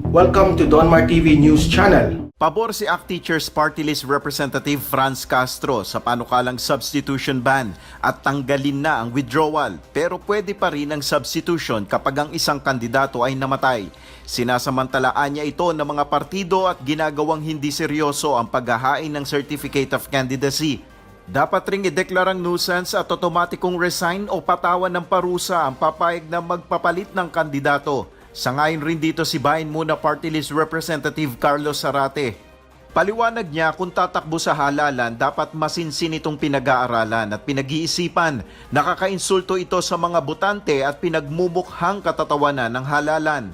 Welcome to Donmar TV News Channel. Pabor si ACT Teachers Party List Representative Franz Castro sa panukalang substitution ban at tanggalin na ang withdrawal, pero pwede pa rin ang substitution kapag ang isang kandidato ay namatay. Sinasamantalaan niya ito ng mga partido at ginagawang hindi seryoso ang paghahain ng Certificate of Candidacy. Dapat ring ideklarang nuisance at otomatikong resign o patawan ng parusa ang papayag na magpapalit ng kandidato. Sangayon rin dito si Bayan Muna Party List Representative Carlos Zarate. Paliwanag niya kung tatakbo sa halalan, dapat masinsin itong pinag-aaralan at pinag-iisipan. Nakakainsulto ito sa mga botante at pinagmumukhang katatawanan ng halalan.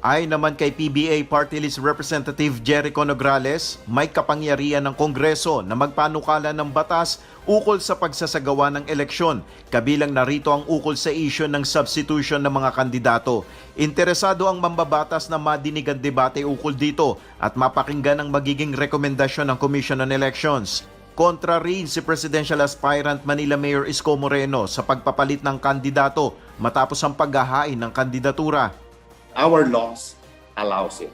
Ayon naman kay PBA Party List Representative Jericho Nograles, may kapangyarihan ng Kongreso na magpanukala ng batas ukol sa pagsasagawa ng eleksyon, kabilang narito ang ukol sa issue ng substitution ng mga kandidato. Interesado ang mambabatas na madinig ang debate ukol dito at mapakinggan ang magiging rekomendasyon ng Commission on Elections. Kontra rin si Presidential Aspirant Manila Mayor Isko Moreno sa pagpapalit ng kandidato matapos ang paghahain ng kandidatura. Our laws allows it.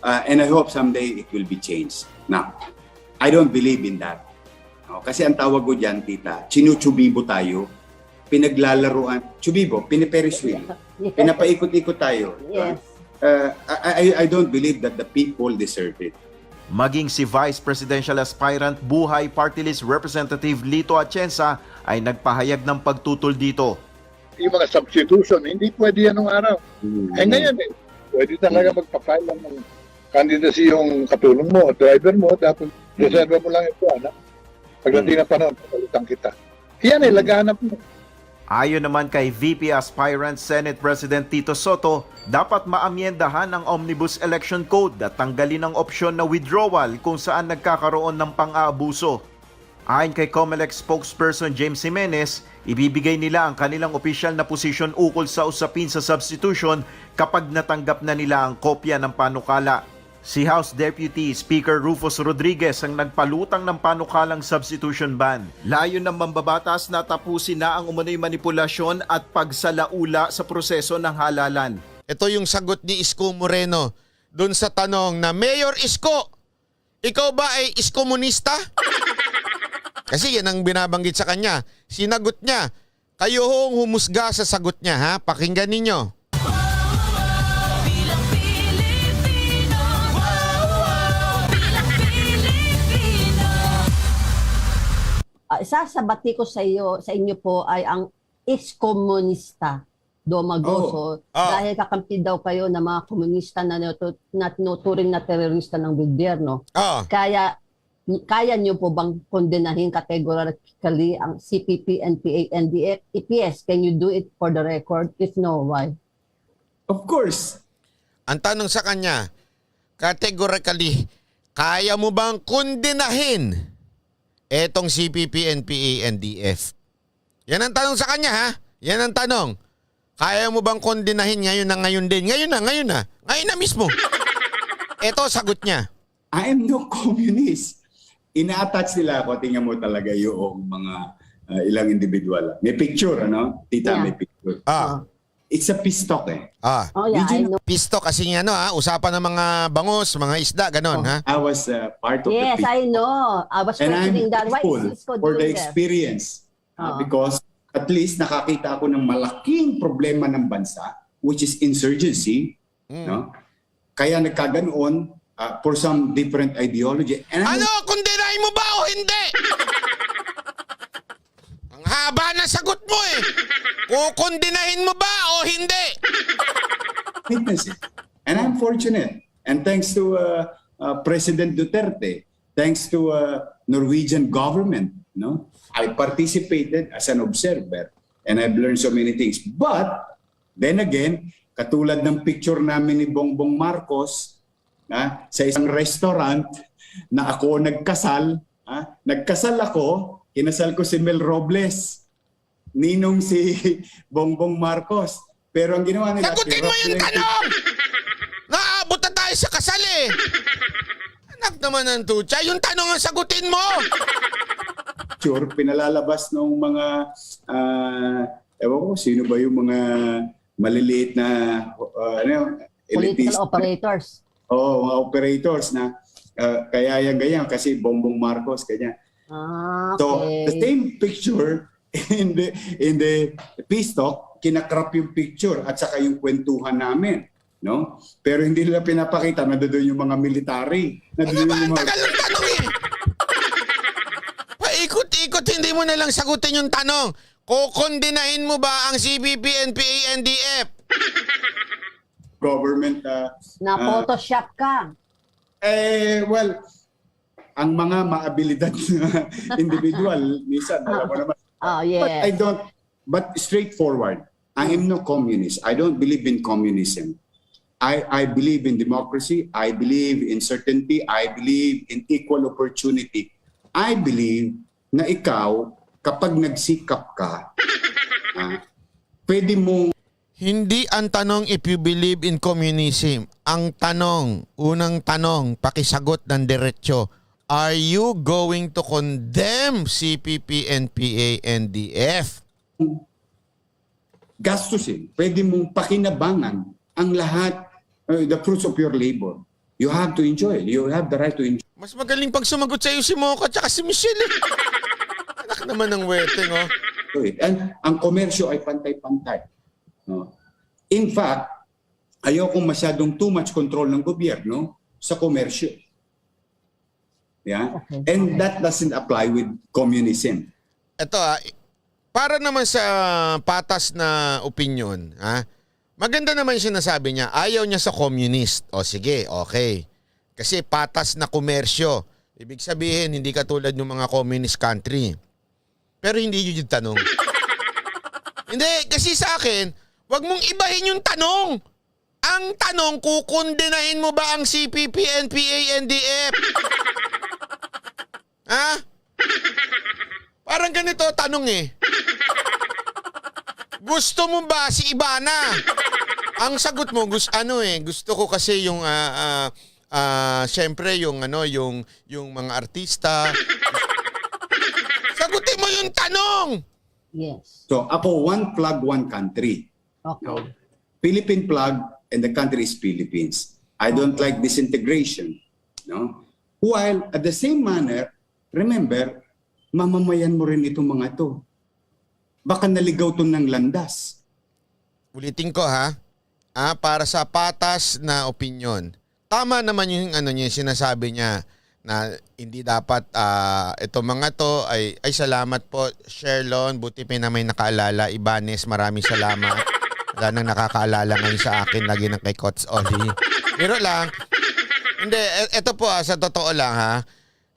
And I hope someday it will be changed. Now, I don't believe in that. No? Kasi ang tawag ko dyan, tita, chinuchubibo tayo, pinaglalaruan, chubibo, piniperis wheel, pinapaikot-ikot tayo. Yes. I don't believe that the people deserve it. Maging si Vice Presidential Aspirant Buhay Party List Representative Lito Atienza ay nagpahayag ng pagtutol dito. Yung mga substitution, hindi pwede yan nung araw. Eh ngayon pwede talaga magpa-file ng candidacy yung katulong mo, driver mo, dapat reserve mo lang ito, anak. Pagdating na panahon, palitan kita. Yan laghanap mo. Ayon naman kay VP Aspirant Senate President Tito Soto, dapat maamyendahan ang Omnibus Election Code at tanggalin ang opsyon na withdrawal kung saan nagkakaroon ng pang-aabuso. Ayon kay COMELEC spokesperson James Jimenez, ibibigay nila ang kanilang opisyal na posisyon ukol sa usapin sa substitution kapag natanggap na nila ang kopya ng panukala. Si House Deputy Speaker Rufus Rodriguez ang nagpalutang ng panukalang substitution ban. Layo ng mambabatas na tapusin na ang umano'y manipulasyon at pagsalaula sa proseso ng halalan. Ito yung sagot ni Isko Moreno doon sa tanong na, Mayor Isko, ikaw ba ay iskomunista? Kasi yan ang binabanggit sa kanya. Sinagot niya. Kayo hong humusga sa sagot niya, ha? Pakinggan ninyo. Sasabati ko sa inyo po ay ang ex-komunista Domagoso dahil kakampi daw kayo ng mga komunista na tinuturing na terorista ng gobyerno. Kaya niyo po bang kondenahin categorically ang CPP, NPA, NDF, EPS? Can you do it for the record? If no, why? Of course. Ang tanong sa kanya, categorically, kaya mo bang kondenahin etong CPP, NPA, NDF? Yan ang tanong sa kanya, ha? Yan ang tanong. Kaya mo bang kondenahin ngayon na ngayon din? Ngayon na. Ngayon na mismo. Ito, sagot niya. I am no communist. Ina-attach nila ako, tingnan mo talaga yung mga ilang individual. May picture, ano? Tita, may picture. It's a peace talk, eh. Oh, yeah, I know. Pisto kasi nga, usapan ng mga bangus, mga isda, ganon, ha? I was part of the Yes, peace I know. I was and I'm questioning that. Why grateful is Cisco for the doing that? experience because at least nakakita ako ng malaking problema ng bansa, which is insurgency. No? Kaya nagkaganoon for some different ideology. And Kundinahin mo ba o hindi? Ang haba na sagot mo eh. Kukundinahin mo ba o hindi? witness it. And I'm fortunate. And thanks to President Duterte, thanks to Norwegian government, no, I participated as an observer and I've learned so many things. But then again, katulad ng picture namin ni Bongbong Marcos sa isang restaurant na ako nagkasal, nagkasal ako, kinasal ko si Mel Robles, ninong si Bongbong Marcos. Pero ang ginawa nila... Sagutin mo yung tanong! Naabot na tayo sa kasal eh! Anak naman ng tutsa, yung tanong ang sagutin mo! Sure, pinalalabas ng mga... ewan ko, sino ba yung mga maliliit na elitist. Political operators. Mga operators na kaya yan ganyan kasi Bongbong Marcos ganyan. So the Okay. same picture in the peace talk, kinakrap yung picture at saka yung kwentuhan namin, no? Pero hindi nila pinapakita na doon yung mga military. Ano ba? Ang tagal ng tanong eh. Paikot-ikot, hindi mo na lang sagutin yung tanong. Kukondinahin mo ba ang CPP, NPA, NDF? Government Na Photoshop ka. well, ang mga maabilidad na individual, minsan, alam mo naman. Yes. But straightforward, I am no communist. I don't believe in communism. I believe in democracy. I believe in certainty. I believe in equal opportunity. I believe na ikaw, kapag nagsikap ka, pwede mong Hindi ang tanong if you believe in communism. Ang tanong, unang tanong, pakisagot ng diretsyo. Are you going to condemn CPP, NPA, NDF? gastusin. Pwede mong pakinabangan ang lahat, the fruits of your labor. You have to enjoy. You have the right to enjoy. Mas magaling pag sumagot sa'yo si Mocha at si Michelle. Anak naman ng weteng, oh. And ang komersyo ay pantay-pantay. No? In fact, ayokong masyadong too much control ng gobyerno sa komersyo. Yeah? Okay. And that doesn't apply with communism. Ito para naman sa patas na opinion, maganda naman yung sinasabi niya, ayaw niya sa communist. O sige, okay. Kasi patas na komersyo. Ibig sabihin, hindi katulad ng mga communist country. Pero hindi yun yung tanong. Hindi, kasi sa akin, wag mong ibahin yung tanong. Ang tanong, kukundinahin mo ba ang CPP, NPA, NDF? Parang ganito tanong eh. Gusto mo ba si Ibana? Ang sagot mo gusto ko kasi yung syempre yung yung mga artista. Sagutin mo yung tanong. Yes. So ako, one flag, one country. Okay. Philippine flag and the country is Philippines. I don't like disintegration. No? While at the same manner, remember, mamamayan mo rin itong mga to. Baka naligaw to ng landas. Ulitin ko para sa patas na opinion. Tama naman yung yung sinasabi niya na hindi dapat ito mga to ay salamat po Sherlon, buti pa na may nakaalala. Ibanez, maraming salamat. Wala nang nakakaalala ngayon sa akin, lagi nang kay Coach Oli. Pero lang, hindi, ito po sa totoo lang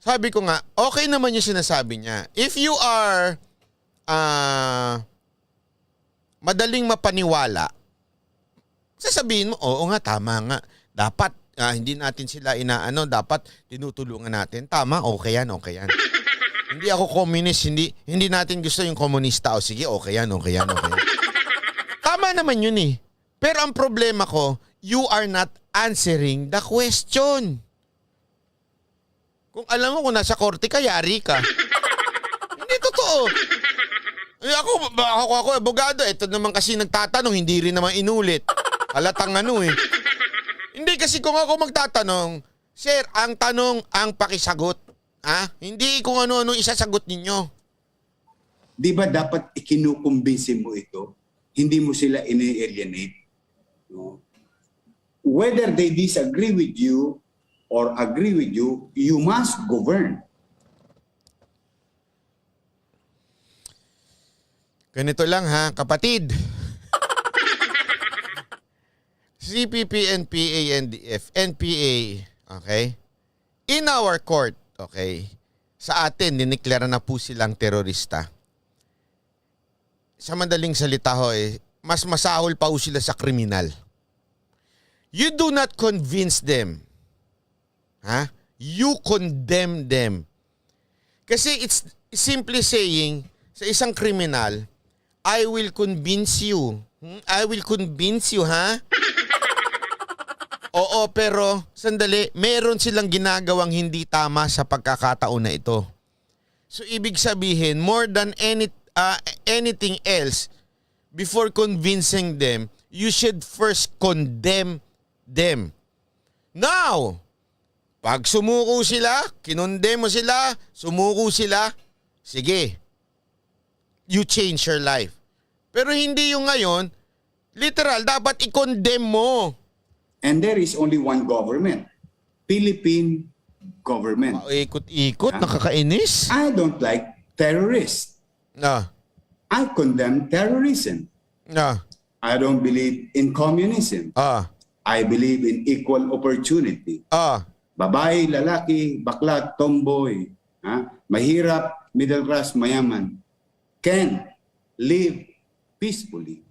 sabi ko nga, okay naman yung sinasabi niya. If you are madaling mapaniwala, sasabihin mo, oo nga, tama nga. Dapat hindi natin sila dapat tinutulungan natin. Tama, okay yan. Hindi ako communist, hindi natin gusto yung komunista. O sige, okay yan. Tama naman yun eh. Pero ang problema ko, you are not answering the question. Kung alam mo kung nasa korte ka, yari ka. Hindi totoo. Ako, abogado. Ito naman kasi nagtatanong, hindi rin naman inulit. Halatang Hindi kasi kung ako magtatanong, sir, ang tanong, ang pakisagot. Hindi kung ano-ano isasagot ninyo. Di ba dapat ikinukumbinsin mo ito? Hindi mo sila ini-alienate. No? Whether they disagree with you or agree with you, you must govern. Ganito lang kapatid. CPP, NPA, NDF, NPA, okay? In our court, okay, sa atin, dineklara na po silang terorista. Sa madaling salita mas masahol pa sila sa kriminal. You do not convince them. You condemn them. Kasi it's simply saying, sa isang kriminal, I will convince you. I will convince you, Oo, pero sandali, meron silang ginagawang hindi tama sa pagkakataon na ito. So ibig sabihin, more than anything else, before convincing them, you should first condemn them. Now, pag sumuko sila, kinondem mo sila, sumuko sila, sige, you change your life. Pero hindi yung ngayon, literal, dapat i-condemn mo. And there is only one government, Philippine government. Ikot-ikot, nakakainis. I don't like terrorists. No. I condemn terrorism. No. I don't believe in communism. I believe in equal opportunity. Babae, lalaki, bakla, tomboy, mahirap, middle class, mayaman, can live peacefully.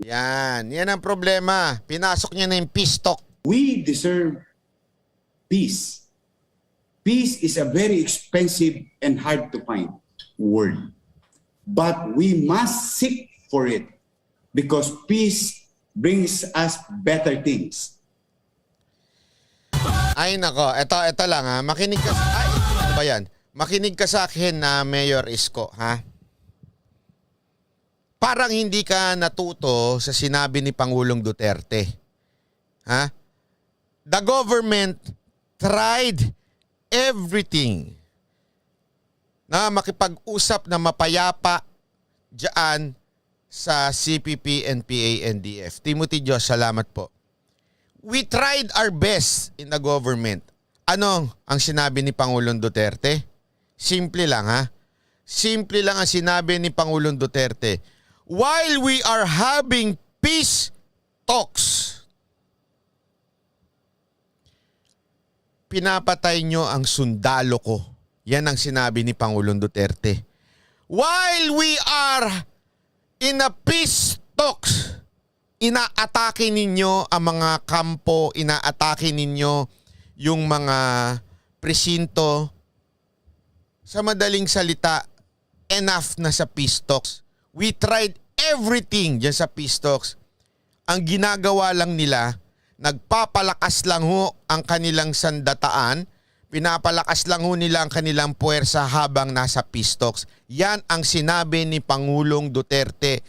Yan ang problema. Pinasok niya na yung peace talk. We deserve peace. Peace is a very expensive and hard to find word. But we must seek for it because peace brings us better things. Ay nako, ito lang ha. Makinig ka ano ba yan? Makinig ka sa akin na Mayor Isko, ha? Parang hindi ka natuto sa sinabi ni Pangulong Duterte. Ha? The government tried everything na makipag-usap na mapayapa diyan sa CPP, NPA, NDF. Timothy Diyos, salamat po. We tried our best in the government. Ano ang sinabi ni Pangulong Duterte? Simple lang ha. Simple lang ang sinabi ni Pangulong Duterte. While we are having peace talks, pinapatay nyo ang sundalo ko. Yan ang sinabi ni Pangulong Duterte. While we are in a peace talks, inaatake ninyo ang mga kampo, inaatake ninyo yung mga presinto. Sa madaling salita, enough na sa peace talks. We tried everything dyan sa peace talks. Ang ginagawa lang nila, nagpapalakas lang ho ang kanilang sandataan, pinapalakas lang ho nila ang kanilang puwersa habang nasa peace talks. Yan ang sinabi ni Pangulong Duterte.